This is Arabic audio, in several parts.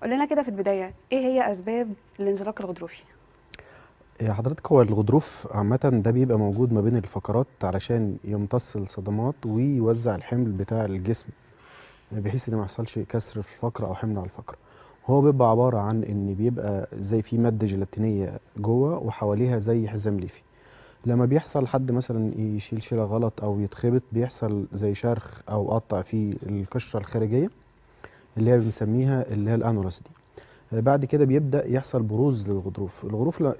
قول لنا كده في البدايه، ايه هي اسباب الانزلاق الغضروفي؟ حضرتك هو الغضروف عامة ده بيبقى موجود ما بين الفقرات علشان يمتص الصدمات ويوزع الحمل بتاع الجسم، بحيث ان ما يحصلش كسر في الفقرة او حمل على الفقرة. هو بيبقى عبارة عن ان بيبقى زي في مادة جيلاتينية جوه وحواليها زي حزام ليفي. لما بيحصل حد مثلا يشيل شيلة غلط او يتخبط، بيحصل زي شرخ او قطع في القشرة الخارجية اللي هي بنسميها اللي هي الانولس دي. بعد كده بيبدأ يحصل بروز للغضروف.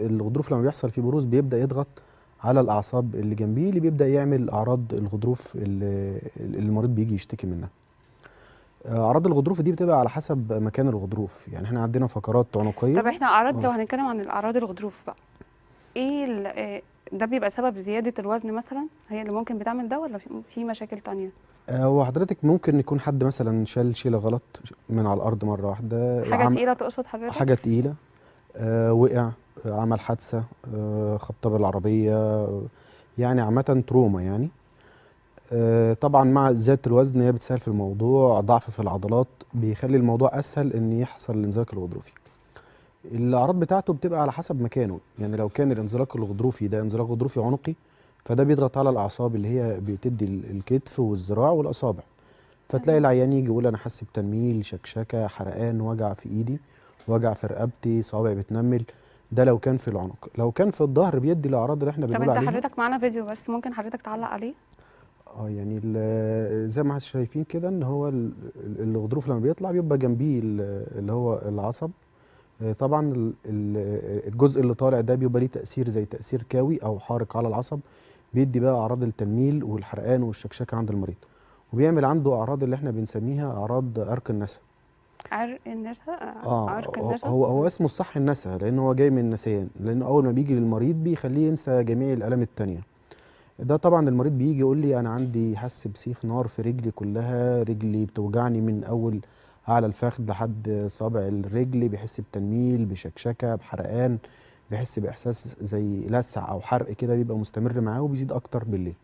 الغضروف لما بيحصل فيه بروز بيبدأ يضغط على الأعصاب اللي جنبيه، اللي بيبدأ يعمل أعراض الغضروف اللي المريض بيجي يشتكي منها. أعراض الغضروف دي بتبقى على حسب مكان الغضروف، يعني احنا عندنا فقرات عنقية. طب احنا اعراض، اه لو هنتكلم عن الاعراض الغضروف بقى، ايه ده بيبقى سبب زياده الوزن مثلا هي اللي ممكن بتعمل ده، ولا في مشاكل تانية؟ هو حضرتك ممكن يكون حد مثلا شال شيلة غلط من على الأرض مرة واحدة، حاجه تقيله تقصد حضرتك؟ حاجة تقيلة، وقع، عمل حادثة، خبطة بالعربية، يعني عامة تروما يعني. طبعا مع زيادة الوزن هي بتسهل في الموضوع، ضعف في العضلات بيخلي الموضوع أسهل إن يحصل الانزلاق الغضروفي. الأعراض بتاعته بتبقى على حسب مكانه، يعني لو كان الانزلاق الغضروفي ده انزلاق غضروفي عنقي، فده بيضغط على الأعصاب اللي هي بتدي الكتف والذراع والأصابع. فتلاقي تمام. العيان يجي يقول أنا حاسس بتنميل، شكشكة، حرقان، وجع في إيدي، وجع في رقبتي، صوابعي بتنمل. ده لو كان في العنق. لو كان في الظهر بيدي الأعراض اللي احنا طب بنقول انت عليها. حضرتك معانا فيديو، بس ممكن حضرتك تعلق عليه؟ يعني زي ما احنا شايفين كده ان هو الغضروف لما بيطلع بيبقى جنبيه اللي هو العصب. طبعا الجزء اللي طالع ده بيبقى ليه تأثير زي تأثير كاوي او حارق على العصب، بيدي بقى اعراض التنميل والحرقان والشكشكه عند المريض، وبيعمل عنده اعراض اللي احنا بنسميها اعراض عرق النسا. عرق النسا. عرق اه النسا. هو اسمه الصح النسا، لان هو جاي من النسيان، لانه اول ما بيجي للمريض بيخليه ينسى جميع الالام التانيه. ده طبعا المريض بيجي يقول لي انا عندي حس بسيخ نار في رجلي كلها، رجلي بتوجعني من اول اعلى الفخذ لحد صابع الرجل، بيحس بتنميل، بشكشكه، بحرقان، بيحس باحساس زي لسع او حرق كده، بيبقى مستمر معاه وبيزيد اكتر بالليل.